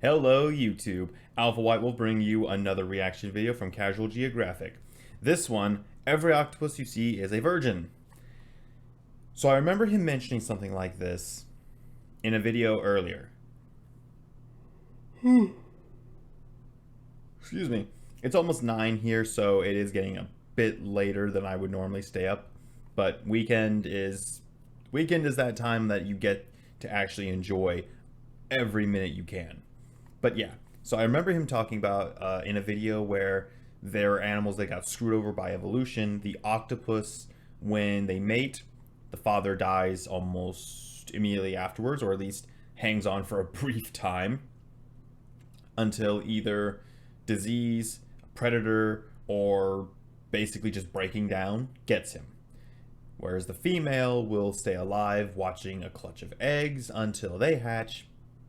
Hello YouTube, Alpha White will bring you another reaction video from Casual Geographic. This one, every octopus you see is a virgin. So I remember him mentioning something like this in a video earlier. Excuse me. It's almost 9 here, so it is getting a bit later than I would normally stay up. But weekend is that time that you get to actually enjoy every minute you can. But yeah, so I remember him talking about in a video where there are animals that got screwed over by evolution. The octopus, when they mate, the father dies almost immediately afterwards, or at least hangs on for a brief time until either disease, predator, or basically just breaking down gets him. Whereas the female will stay alive watching a clutch of eggs until they hatch,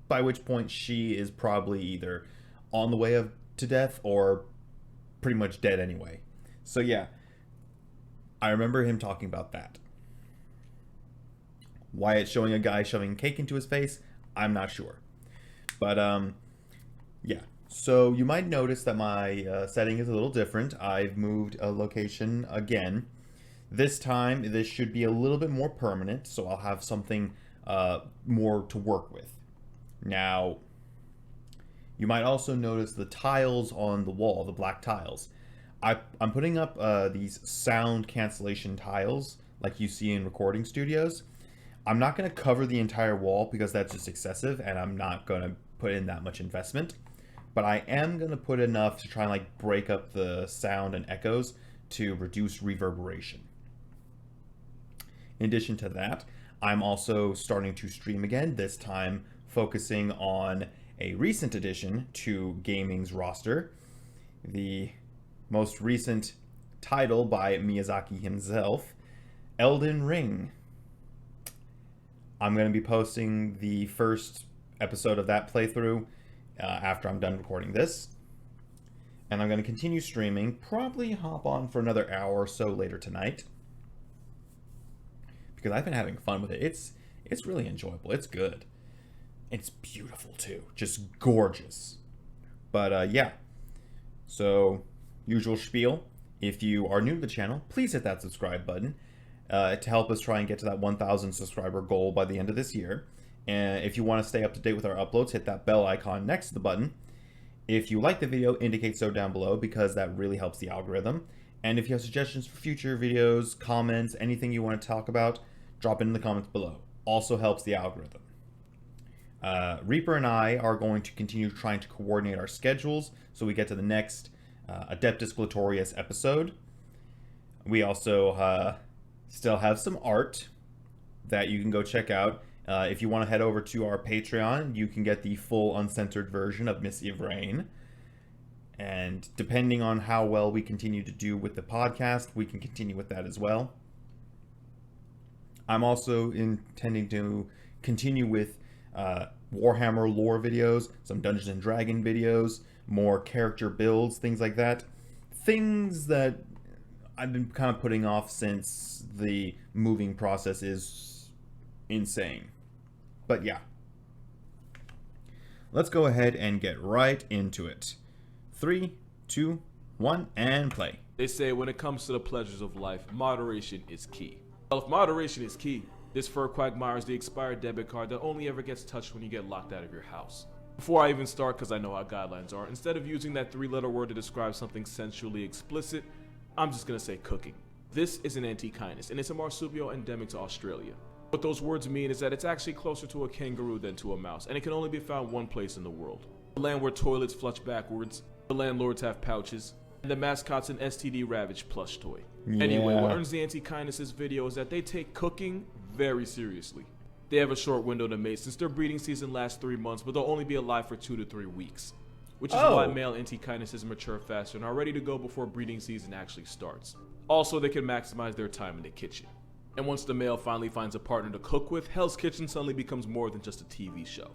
by which point she is probably either on the way to death or pretty much dead anyway. So yeah, I remember him talking about that. Why it's showing a guy shoving cake into his face, I'm not sure. But yeah, so you might notice that my setting is a little different. I've moved a location again. This time, this should be a little bit more permanent, so I'll have something more to work with. Now, you might also notice the tiles on the wall, the black tiles. I'm putting up these sound cancellation tiles like you see in recording studios. I'm not going to cover the entire wall because that's just excessive and I'm not going to put in that much investment. But I am going to put enough to try and like break up the sound and echoes to reduce reverberation. In addition to that, I'm also starting to stream again, this time focusing on a recent addition to gaming's roster, the most recent title by Miyazaki himself, Elden Ring. I'm going to be posting the first episode of that playthrough after I'm done recording this. And I'm going to continue streaming, probably hop on for another hour or so later tonight, because I've been having fun with it. It's really enjoyable. It's good. It's beautiful too. Just gorgeous. But yeah. So, usual spiel. If you are new to the channel, please hit that subscribe button to help us try and get to that 1,000 subscriber goal by the end of this year. And if you want to stay up to date with our uploads, hit that bell icon next to the button. If you like the video, indicate so down below because that really helps the algorithm. And if you have suggestions for future videos, comments, anything you want to talk about, drop it in the comments below. Also helps the algorithm. Reaper and I are going to continue trying to coordinate our schedules so we get to the next Adeptus Glatorius episode. We also still have some art that you can go check out. If you want to head over to our Patreon, you can get the full uncensored version of Missy of Rain. And depending on how well we continue to do with the podcast, we can continue with that as well. I'm also intending to continue with Warhammer lore videos, some Dungeons and Dragons videos, more character builds, things like that. Things that I've been kind of putting off since the moving process is insane. But yeah. Let's go ahead and get right into it. 3, 2, 1, and play. They say when it comes to the pleasures of life, moderation is key. Well, if moderation is key, this fur quagmire is the expired debit card that only ever gets touched when you get locked out of your house. Before I even start, because I know how guidelines are, instead of using that 3-letter word to describe something sensually explicit, I'm just going to say cooking. This is an antechinus, and it's a marsupial endemic to Australia. What those words mean is that it's actually closer to a kangaroo than to a mouse, and it can only be found one place in the world. The land where toilets flush backwards, the landlords have pouches, and the mascot's an STD-ravaged plush toy. Yeah. Anyway, what earns the antechinus' video is that they take cooking very seriously. They have a short window to mate since their breeding season lasts 3 months, but they'll only be alive for 2 to 3 weeks. Which is why male antechinuses mature faster and are ready to go before breeding season actually starts. Also, they can maximize their time in the kitchen. And once the male finally finds a partner to cook with, Hell's Kitchen suddenly becomes more than just a TV show.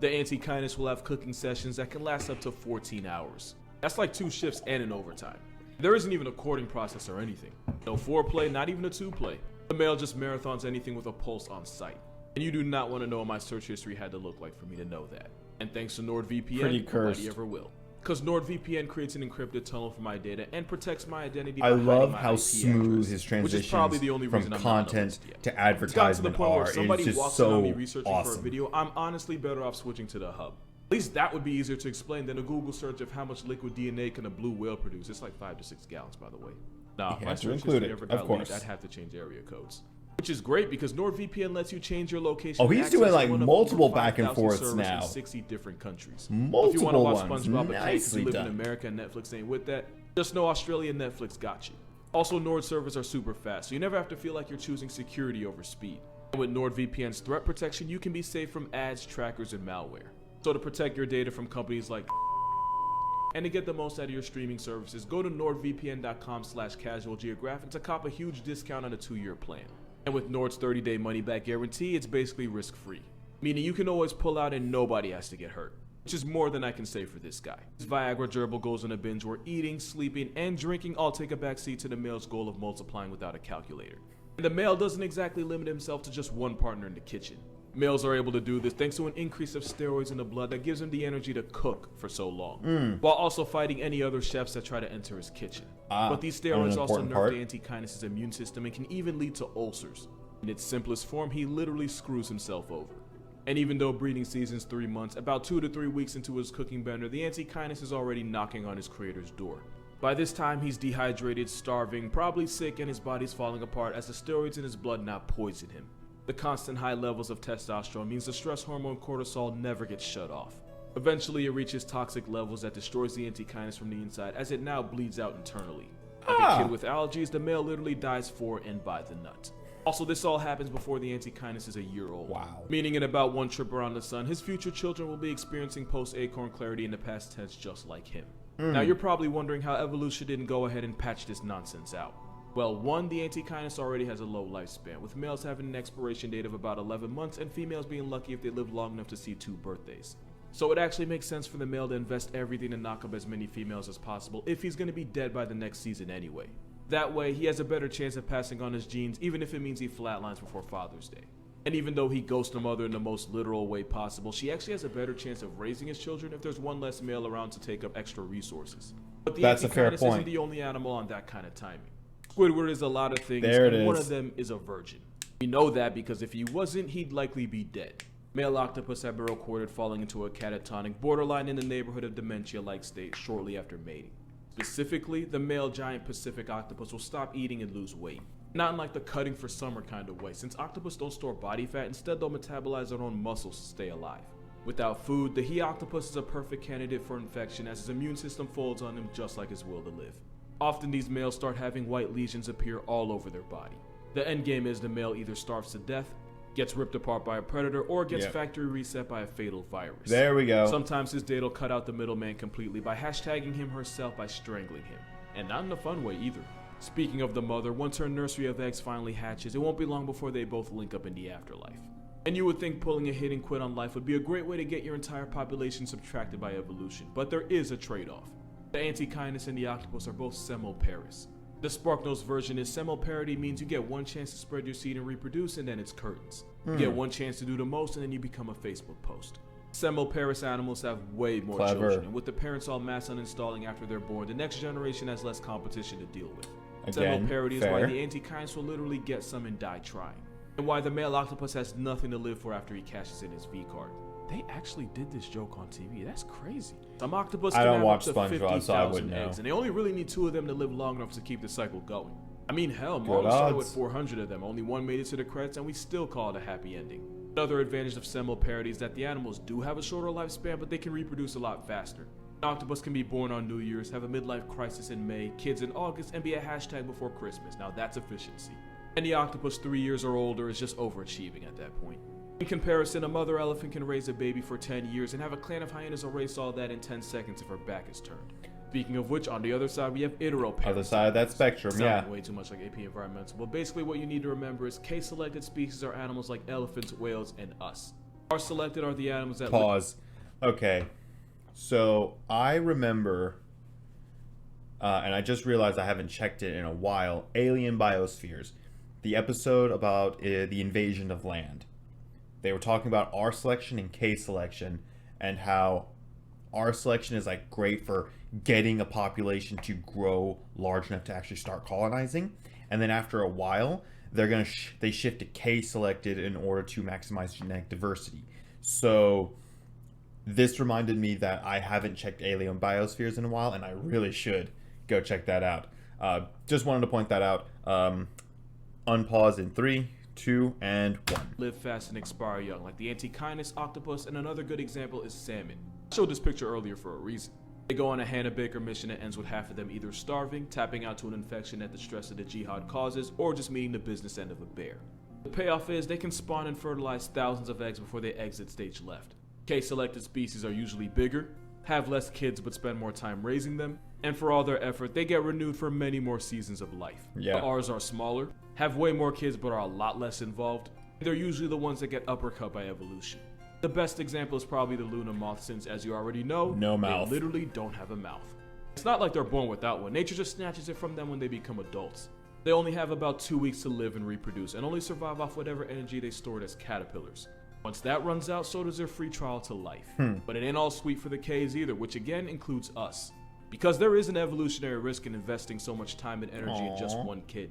The antechinus will have cooking sessions that can last up to 14 hours. That's like 2 shifts and an overtime. There isn't even a courting process or anything. No foreplay, not even a 2-play. The male just marathons anything with a pulse on sight. And you do not want to know what my search history had to look like for me to know that. And thanks to NordVPN, Pretty cursed. nobody ever will. Because NordVPN creates an encrypted tunnel for my data and protects my identity I by hiding love my how IP smooth address, his which is probably the only transitions reason from I'm not on the content list yet. to It's gotten to the advertisement point where are. if somebody It's just walks in on me so researching for a awesome. video, I'm honestly better off switching to the hub. At least that would be easier to explain than a Google search of how much liquid DNA can a blue whale produce. It's like 5 to 6 gallons, by the way. Nah, You my have to search include history it, ever of got leaked, course. I'd have to change area codes. Which is great because NordVPN lets you change your location. Oh, and he's access doing, like, one of multiple over back and 5,000 forths servers now. in 60 different countries. Multiple if you want to watch ones. SpongeBob, but can't 'cause Nicely you live done. in America and Netflix ain't with that, just know Australia and Netflix got you. Also, Nord servers are super fast, so you never have to feel like you're choosing security over speed. And with NordVPN's threat protection, you can be safe from ads, trackers, and malware. So to protect your data from companies like and to get the most out of your streaming services, go to nordvpn.com/casualgeographic to cop a huge discount on a 2-year plan. And with Nord's 30-day money-back guarantee, it's basically risk-free, meaning you can always pull out and nobody has to get hurt, which is more than I can say for this guy. His Viagra gerbil goes on a binge where eating, sleeping, and drinking all take a backseat to the male's goal of multiplying without a calculator. And the male doesn't exactly limit himself to just one partner in the kitchen. Males are able to do this thanks to an increase of steroids in the blood that gives him the energy to cook for so long, while also fighting any other chefs that try to enter his kitchen. But these steroids also nerf the anti-kinus' immune system and can even lead to ulcers. In its simplest form, he literally screws himself over. And even though breeding season's 3 months, about 2 to 3 weeks into his cooking bender, the anti-kinus is already knocking on his creator's door. By this time, he's dehydrated, starving, probably sick, and his body's falling apart as the steroids in his blood now poison him. The constant high levels of testosterone means the stress hormone cortisol never gets shut off. Eventually, it reaches toxic levels that destroys the anti-kinus from the inside as it now bleeds out internally. Like a kid with allergies, the male literally dies for and by the nut. Also, this all happens before the anti-kinus is a year old. Wow. Meaning in about one trip around the sun, his future children will be experiencing post-acorn clarity in the past tense just like him. Now, you're probably wondering how evolution didn't go ahead and patch this nonsense out. Well, one, the anti-kinus already has a low lifespan, with males having an expiration date of about 11 months and females being lucky if they live long enough to see 2 birthdays. So it actually makes sense for the male to invest everything to knock up as many females as possible if he's going to be dead by the next season anyway. That way, he has a better chance of passing on his genes, even if it means he flatlines before Father's Day. And even though he ghosts a mother in the most literal way possible, she actually has a better chance of raising his children if there's one less male around to take up extra resources. But the That's a fair anti-kinus point. isn't the only animal on that kind of timing. Squidward is a lot of things, There it and one is. of them is a virgin. We know that because if he wasn't, he'd likely be dead. Male octopus have been recorded falling into a catatonic, borderline in the neighborhood of dementia-like state shortly after mating. Specifically, the male giant Pacific octopus will stop eating and lose weight. Not in like the cutting for summer kind of way, since octopus don't store body fat, instead they'll metabolize their own muscles to stay alive. Without food, the he octopus is a perfect candidate for infection as his immune system folds on him just like his will to live. Often these males start having white lesions appear all over their body. The endgame is the male either starves to death, gets ripped apart by a predator, or gets factory reset by a fatal virus. There we go. Sometimes his date will cut out the middleman completely by hashtagging him herself by strangling him. And not in a fun way either. Speaking of the mother, once her nursery of eggs finally hatches, it won't be long before they both link up in the afterlife. And you would think pulling a hit and quit on life would be a great way to get your entire population subtracted by evolution, but there is a trade-off. The anti-kinus and the octopus are both semoparous. The Sparknose version is semoparity means you get one chance to spread your seed and reproduce, and then it's curtains. You get one chance to do the most, and then you become a Facebook post. Semoparous animals have way more children, and with the parents all mass uninstalling after they're born, the next generation has less competition to deal with. Again, Semoparity is fair. why the anti-kinus will literally get some and die trying. And why the male octopus has nothing to live for after he cashes in his V-card. They actually did this joke on TV. That's crazy. Some octopus I can don't have watch up to SpongeBob, so I 50,000 wouldn't know. eggs, and they only really need 2 of them to live long enough to keep the cycle going. I mean, hell, Good Marvel started with odds. 400 of them. Only one made it to the credits, and we still call it a happy ending. Another advantage of semoparity is that the animals do have a shorter lifespan, but they can reproduce a lot faster. An octopus can be born on New Year's, have a midlife crisis in May, kids in August, and be a hashtag before Christmas. Now that's efficiency. And the octopus 3 years or older is just overachieving at that point. In comparison, a mother elephant can raise a baby for 10 years and have a clan of hyenas erase all that in 10 seconds if her back is turned. Speaking of which, on the other side we have Iteroparasites. Other side of that spectrum, Sounding way too much like AP Environmental, but basically what you need to remember is K-selected species are animals like elephants, whales, and us. R-selected are the animals that Pause. Okay. So I remember, and I just realized I haven't checked it in a while, Alien Biospheres. The episode about the invasion of land. They were talking about R selection and K selection, and how our selection is like great for getting a population to grow large enough to actually start colonizing, and then after a while they shift to K selected in order to maximize genetic diversity. So this reminded me that I haven't checked alien biospheres in a while, and I really should go check that out. Just wanted to point that out. Unpause in 3, 2, and 1. Live fast and expire young, like the Antechinus octopus, and another good example is salmon. I showed this picture earlier for a reason. They go on a Hannah Baker mission that ends with half of them either starving, tapping out to an infection that the stress of the jihad causes, or just meeting the business end of a bear. The payoff is they can spawn and fertilize thousands of eggs before they exit stage left. K-selected species are usually bigger, have less kids but spend more time raising them, and for all their effort, they get renewed for many more seasons of life. Yeah. Ours are smaller, have way more kids but are a lot less involved. They're usually the ones that get uppercut by evolution. The best example is probably the Luna moth, since as you already know, no mouth. They literally don't have a mouth. It's not like they're born without one. Nature just snatches it from them when they become adults. They only have about 2 weeks to live and reproduce, and only survive off whatever energy they stored as caterpillars. Once that runs out, so does their free trial to life. But it ain't all sweet for the Ks either, which again includes us. Because there is an evolutionary risk in investing so much time and energy in just one kid.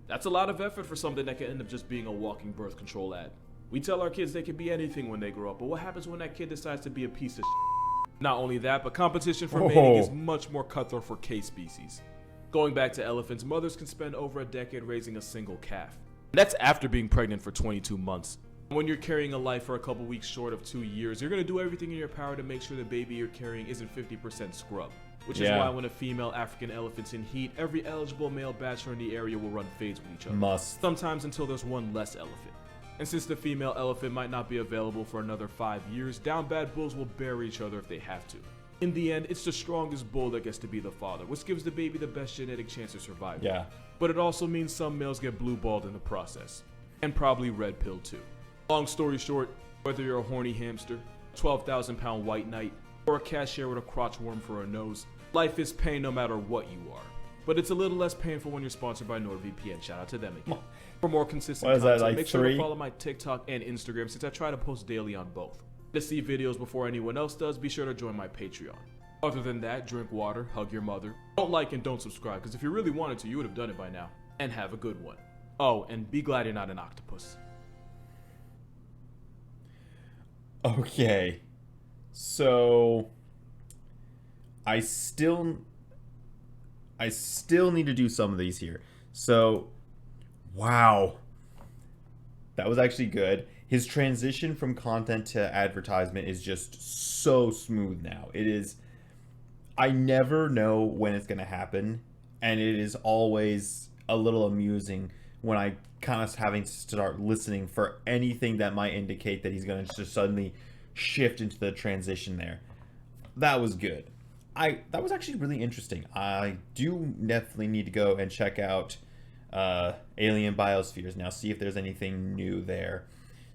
That's a lot of effort for something that can end up just being a walking birth control ad. We tell our kids they can be anything when they grow up, but what happens when that kid decides to be a piece of shit? Not only that, but competition for mating is much more cutthroat for K species. Going back to elephants, mothers can spend over a decade raising a single calf. That's after being pregnant for 22 months. When you're carrying a life for a couple weeks short of 2 years, you're going to do everything in your power to make sure the baby you're carrying isn't 50% scrub. Which is why when a female African elephant's in heat, every eligible male bachelor in the area will run fades with each other. Sometimes until there's one less elephant. And since the female elephant might not be available for another 5 years, down bad bulls will bury each other if they have to. In the end, it's the strongest bull that gets to be the father, which gives the baby the best genetic chance of survival. Yeah. But it also means some males get blue-balled in the process. And probably red-pilled too. Long story short, whether you're a horny hamster, 12,000-pound white knight, or a cashier with a crotch worm for a nose, life is pain no matter what you are. But it's a little less painful when you're sponsored by NordVPN. Shout out to them again. For more consistent content, make sure to follow my TikTok and Instagram, since I try to post daily on both. To see videos before anyone else does, be sure to join my Patreon. Other than that, drink water, hug your mother. Don't like and don't subscribe, because if you really wanted to, you would have done it by now. And have a good one. Oh, and be glad you're not an octopus. Okay. So I still need to do some of these here. So, wow. That was actually good. His transition from content to advertisement is just so smooth now. It is, I never know when it's going to happen, and it is always a little amusing when I kind of having to start listening for anything that might indicate that he's going to just suddenly shift into the transition there. That was good. That was actually really interesting. I do definitely need to go and check out Alien Biospheres now, see if there's anything new there.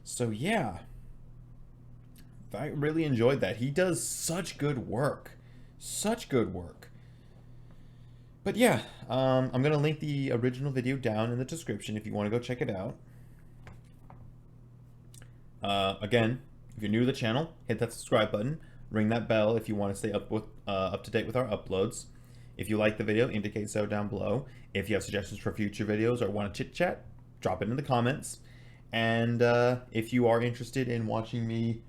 So yeah, I really enjoyed that. He does such good work. Such good work. But yeah, I'm going to link the original video down in the description if you want to go check it out. Again, if you're new to the channel, hit that subscribe button. Ring that bell if you want to stay up to date with our uploads. If you like the video, indicate so down below. If you have suggestions for future videos or want to chit chat, drop it in the comments. And if you are interested in watching me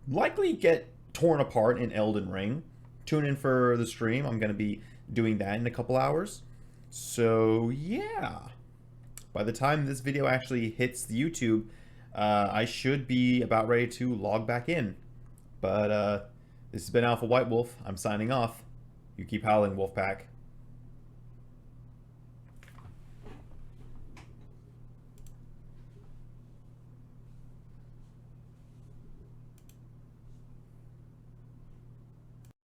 likely get torn apart in Elden Ring, tune in for the stream. I'm going to be doing that in a couple hours. So yeah, by the time this video actually hits the YouTube, I should be about ready to log back in. But this has been Alpha White Wolf. I'm signing off. You keep howling, Wolfpack.